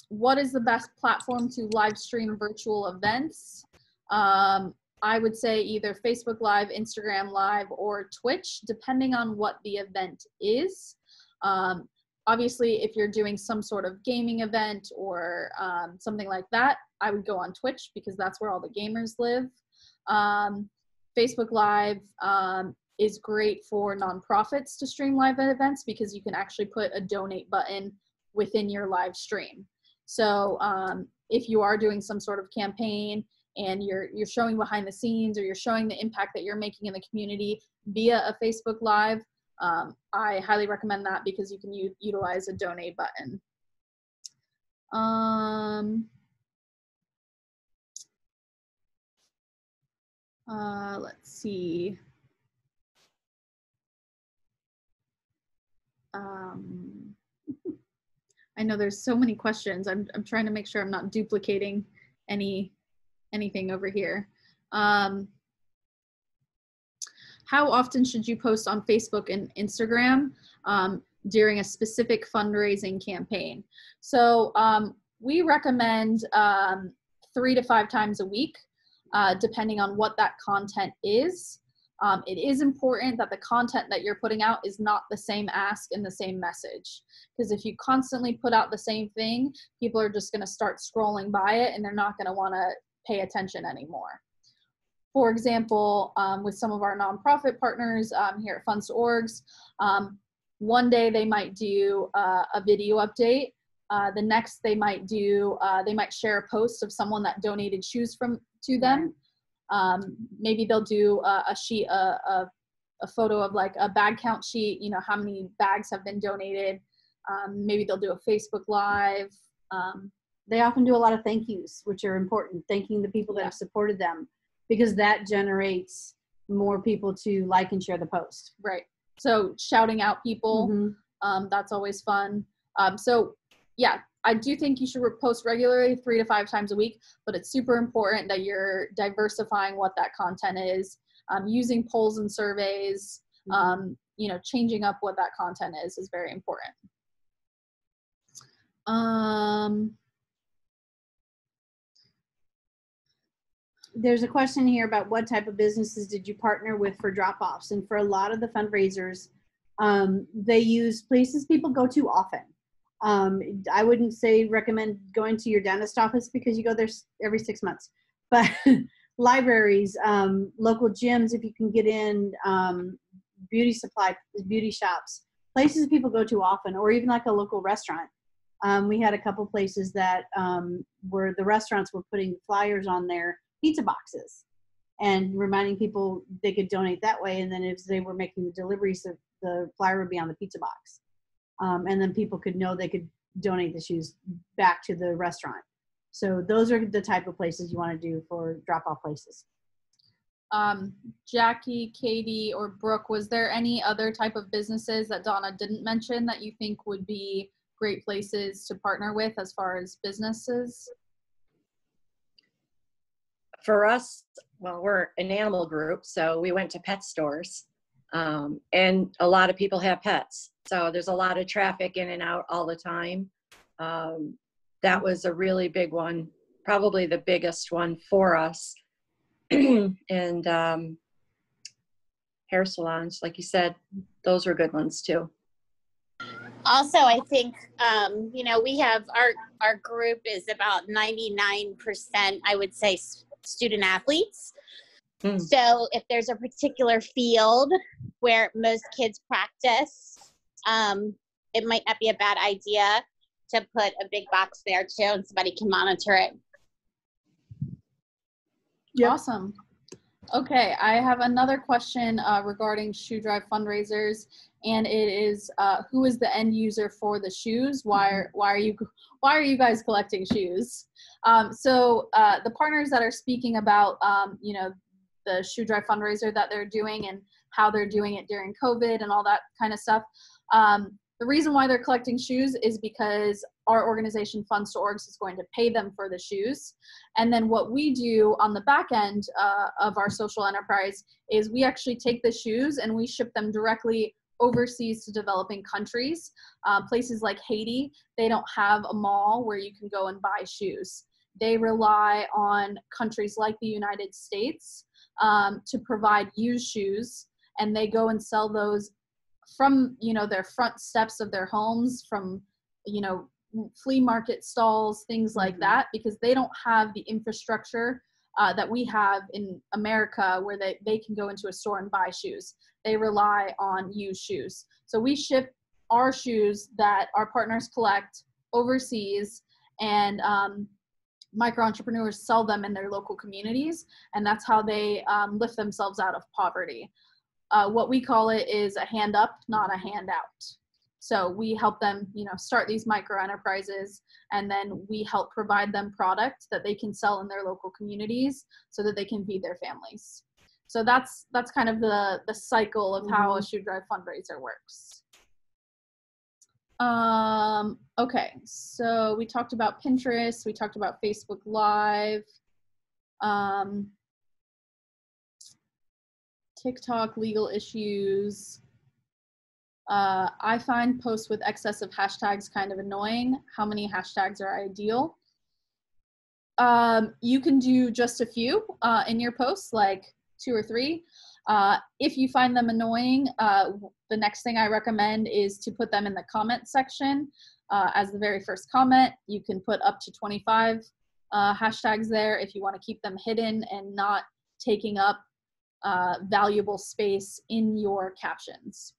What is the best platform to live stream virtual events? I would say either Facebook Live, Instagram Live, or Twitch, depending on what the event is. Obviously, if you're doing some sort of gaming event or something like that, I would go on Twitch because that's where all the gamers live. Facebook Live is great for nonprofits to stream live events because you can actually put a donate button within your live stream. So if you are doing some sort of campaign and you're showing behind the scenes or you're showing the impact that you're making in the community via a Facebook Live, I highly recommend that because you can utilize a donate button. Let's see. I know there's so many questions. I'm trying to make sure I'm not duplicating anything over here. How often should you post on Facebook and Instagram during a specific fundraising campaign? So we recommend 3 to 5 times a week, depending on what that content is. It is important that the content that you're putting out is not the same ask and the same message. Because if you constantly put out the same thing, people are just going to start scrolling by it and they're not going to want to pay attention anymore. For example, with some of our nonprofit partners here at Funds to Orgs, one day they might do a video update. The next they might share a post of someone that donated shoes to them. Maybe they'll do a sheet, a a photo of like a bag count sheet, you know, how many bags have been donated. Maybe they'll do a Facebook Live. They often do a lot of thank yous, which are important, thanking the people that have supported them, because that generates more people to like and share the post. Right. So shouting out people, that's always fun. So yeah, I do think you should post regularly 3 to 5 times a week, but it's super important that you're diversifying what that content is, using polls and surveys, you know, changing up what that content is very important. There's a question here about what type of businesses did you partner with for drop-offs? And for a lot of the fundraisers, they use places people go to often. I wouldn't say recommend going to your dentist office because you go there every 6 months, but libraries, local gyms, if you can get in, beauty shops, places people go to often, or even like a local restaurant. We had a couple places that where the restaurants were putting flyers on their pizza boxes and reminding people they could donate that way. And then if they were making the deliveries, the flyer would be on the pizza box. And then people could know they could donate the shoes back to the restaurant. So those are the type of places you want to do for drop-off places. Jackie, Katie, or Brooke, was there any other type of businesses that Donna didn't mention that you think would be great places to partner with as far as businesses? For us, well, we're an animal group, so we went to pet stores. And a lot of people have pets. So there's a lot of traffic in and out all the time. That was a really big one, probably the biggest one for us. And hair salons, like you said, those were good ones too. Also, I think, you know, we have our group is about 99%, I would say, student athletes. So if there's a particular field where most kids practice, it might not be a bad idea to put a big box there too, and somebody can monitor it. Yep. Awesome. Okay, I have another question regarding shoe drive fundraisers, and it is who is the end user for the shoes? Why are you guys collecting shoes? So the partners that are speaking about you know, the shoe drive fundraiser that they're doing and how they're doing it during COVID and all that kind of stuff. The reason why they're collecting shoes is because our organization, Funds to Orgs, is going to pay them for the shoes. And then what we do on the back end of our social enterprise is we actually take the shoes and we ship them directly overseas to developing countries. Places like Haiti, they don't have a mall where you can go and buy shoes. They rely on countries like the United States to provide used shoes, and they go and sell those from, you know, their front steps of their homes, from, you know, flea market stalls, things like that, because they don't have the infrastructure that we have in America where they can go into a store and buy shoes. They rely on used shoes. So we ship our shoes that our partners collect overseas, and micro entrepreneurs sell them in their local communities, and that's how they lift themselves out of poverty. What we call it is a hand up, not a hand out. So we help them, you know, start these micro enterprises, and then we help provide them product that they can sell in their local communities so that they can feed their families. So that's kind of the cycle of how a shoe drive fundraiser works. Okay, so we talked about Pinterest, we talked about Facebook Live, TikTok, legal issues. I find posts with excessive hashtags kind of annoying. How many hashtags are ideal? You can do just a few in your posts, like 2 or 3. If you find them annoying, the next thing I recommend is to put them in the comment section as the very first comment. You can put up to 25 hashtags there if you want to keep them hidden and not taking up valuable space in your captions.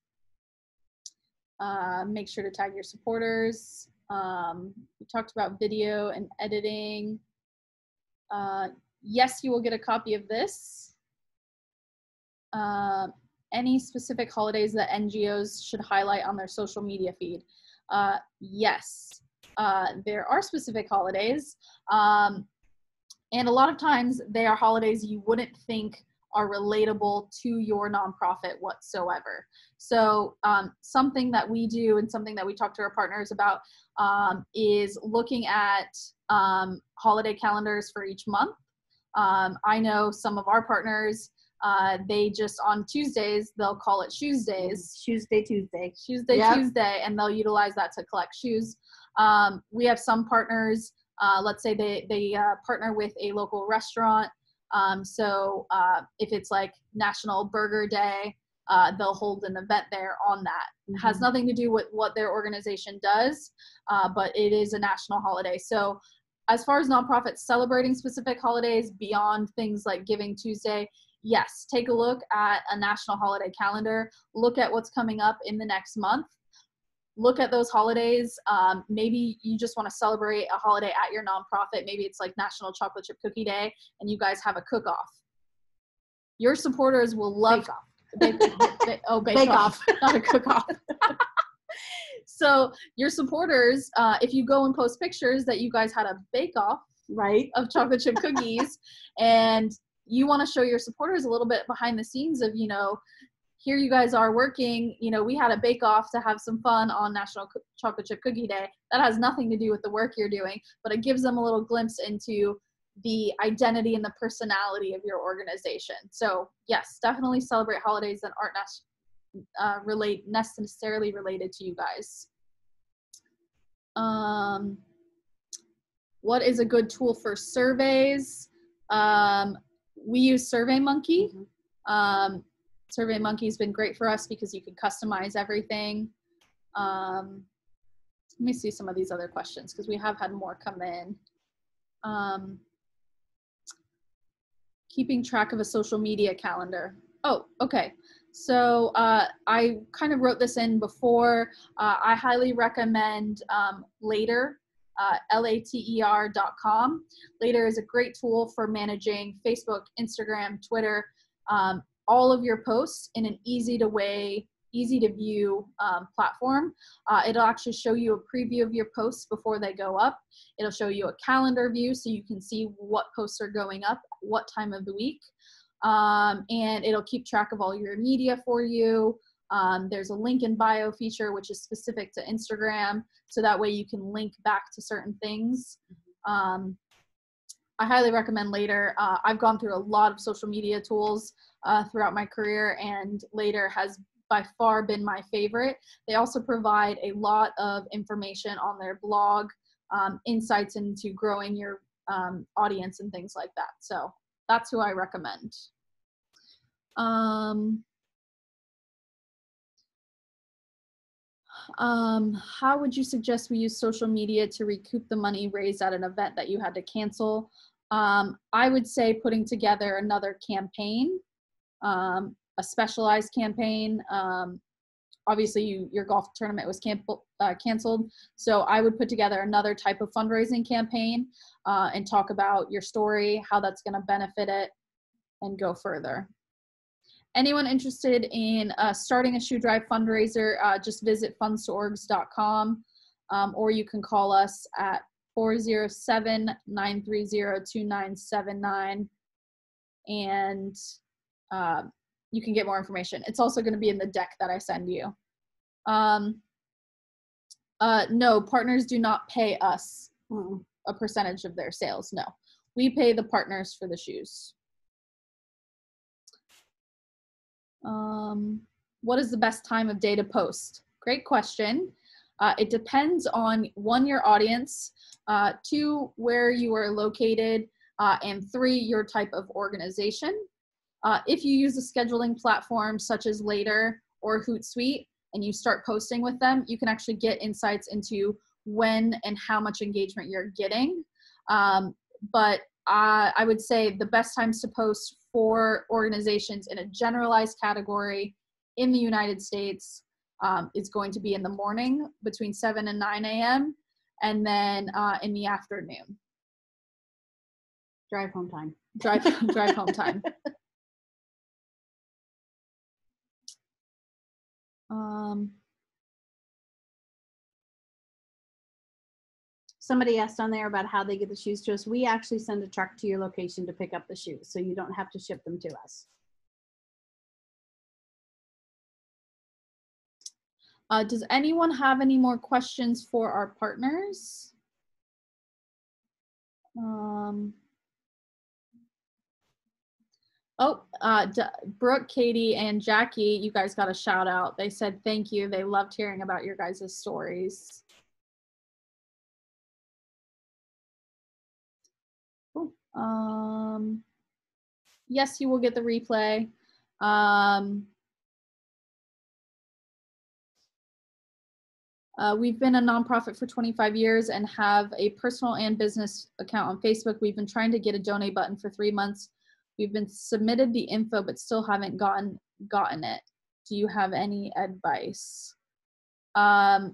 Make sure to tag your supporters. We talked about video and editing. Yes, you will get a copy of this. any specific holidays that NGOs should highlight on their social media feed? Yes, there are specific holidays. And a lot of times they are holidays you wouldn't think are relatable to your nonprofit whatsoever. So something that we do and something that we talk to our partners about is looking at holiday calendars for each month. I know some of our partners, they just on Tuesdays, they'll call it Shoes Days. Tuesday, Tuesday. Yep. Tuesday, and they'll utilize that to collect shoes. We have some partners, let's say they partner with a local restaurant. So if it's like National Burger Day, they'll hold an event there on that. It has nothing to do with what their organization does, but it is a national holiday. So as far as nonprofits celebrating specific holidays beyond things like Giving Tuesday, yes, take a look at a national holiday calendar. Look at what's coming up in the next month. Look at those holidays. Maybe you just want to celebrate a holiday at your nonprofit. Maybe it's like National Chocolate Chip Cookie Day and you guys have a cook-off. Your supporters will love Bake-off. Bake-off, not a cook-off. So your supporters, if you go and post pictures that you guys had a bake-off, right, of chocolate chip cookies, and you want to show your supporters a little bit behind the scenes of, here you guys are working, we had a bake-off to have some fun on National Chocolate Chip Cookie Day. That has nothing to do with the work you're doing, but it gives them a little glimpse into the identity and the personality of your organization. So yes, definitely celebrate holidays that aren't necessarily related to you guys. What is a good tool for surveys? We use SurveyMonkey. SurveyMonkey's been great for us because you can customize everything. Let me see some of these other questions because we have had more come in. Keeping track of a social media calendar. Oh, okay. So I kind of wrote this in before. I highly recommend Later, later.com. Later is a great tool for managing Facebook, Instagram, Twitter, all of your posts in an easy to view platform. It'll actually show you a preview of your posts before they go up. It'll show you a calendar view so you can see what posts are going up, what time of the week. And it'll keep track of all your media for you. There's a link in bio feature, which is specific to Instagram. So that way you can link back to certain things. I highly recommend Later. I've gone through a lot of social media tools throughout my career, and Later has by far been my favorite. They also provide a lot of information on their blog, insights into growing your audience and things like that. So that's who I recommend. How would you suggest we use social media to recoup the money raised at an event that you had to cancel? I would say putting together another campaign, a specialized campaign. Obviously your golf tournament was canceled. So I would put together another type of fundraising campaign and talk about your story, how that's going to benefit it, and go further. Anyone interested in starting a shoe drive fundraiser, just visit fundstoorgs.com, or you can call us at 407-930-2979, and you can get more information. It's also going to be in the deck that I send you. No, partners do not pay us a percentage of their sales. No, we pay the partners for the shoes. What is the best time of day to post? Great question. It depends on 1, your audience, 2, where you are located, and 3, your type of organization. If you use a scheduling platform such as Later or Hootsuite and you start posting with them, you can actually get insights into when and how much engagement you're getting. But I would say the best times to post for organizations in a generalized category in the United States is going to be in the morning between 7 and 9 a.m. and then in the afternoon. Drive home time. Drive home time. Somebody asked on there about how they get the shoes to us. We actually send a truck to your location to pick up the shoes, so you don't have to ship them to us. Does anyone have any more questions for our partners? Brooke, Katie, and Jackie, you guys got a shout out. They said thank you. They loved hearing about your guys' stories. Cool. Yes, you will get the replay. We've been a nonprofit for 25 years and have a personal and business account on Facebook. We've been trying to get a donate button for 3 months. We've been submitted the info, but still haven't gotten it. Do you have any advice? If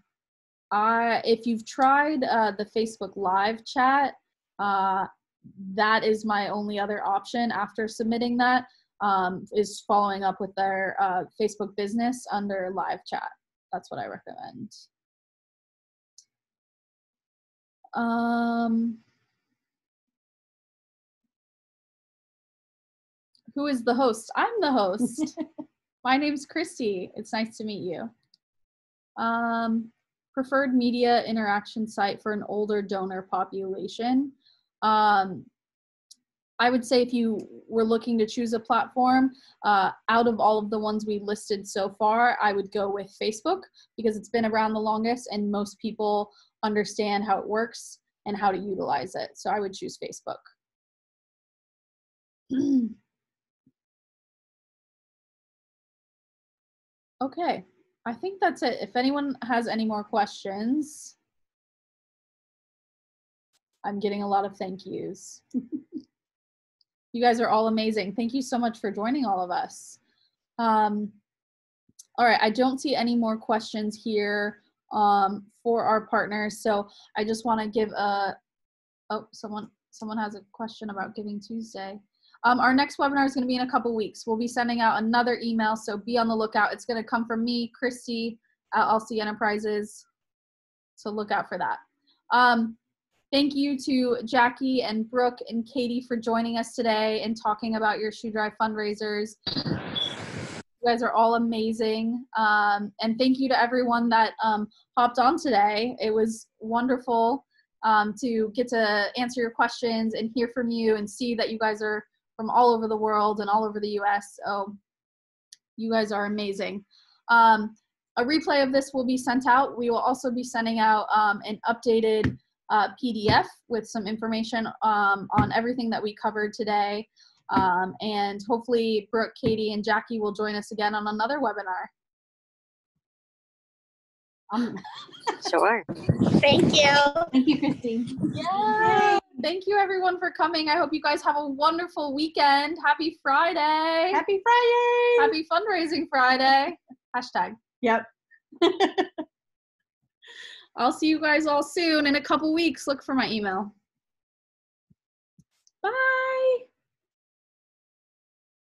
you've tried the Facebook live chat, that is my only other option after submitting that, is following up with their Facebook business under live chat. That's what I recommend. Who is the host? I'm the host. My name's Christy. It's nice to meet you. Preferred media interaction site for an older donor population. I would say if you were looking to choose a platform, out of all of the ones we listed so far, I would go with Facebook because it's been around the longest and most people understand how it works and how to utilize it. So I would choose Facebook. Okay, I think that's it. If anyone has any more questions, I'm getting a lot of thank yous. You guys are all amazing. Thank you so much for joining all of us. All right, I don't see any more questions here for our partners. So I just want to give someone has a question about Giving Tuesday. Our next webinar is going to be in a couple weeks. We'll be sending out another email, so be on the lookout. It's going to come from me, Christy, at LC Enterprises, so look out for that. Thank you to Jackie and Brooke and Katie for joining us today and talking about your shoe drive fundraisers. You guys are all amazing. And thank you to everyone that hopped on today. It was wonderful to get to answer your questions and hear from you and see that you guys are from all over the world and all over the US. Oh, you guys are amazing. A replay of this will be sent out. We will also be sending out an updated PDF with some information on everything that we covered today. And hopefully Brooke, Katie, and Jackie will join us again on another webinar. Sure. Thank you. Thank you, Christy. Yeah. Thank you everyone for coming. I hope you guys have a wonderful weekend. Happy Friday. Happy Friday. Happy Fundraising Friday. Hashtag. Yep. I'll see you guys all soon in a couple weeks. Look for my email. Bye.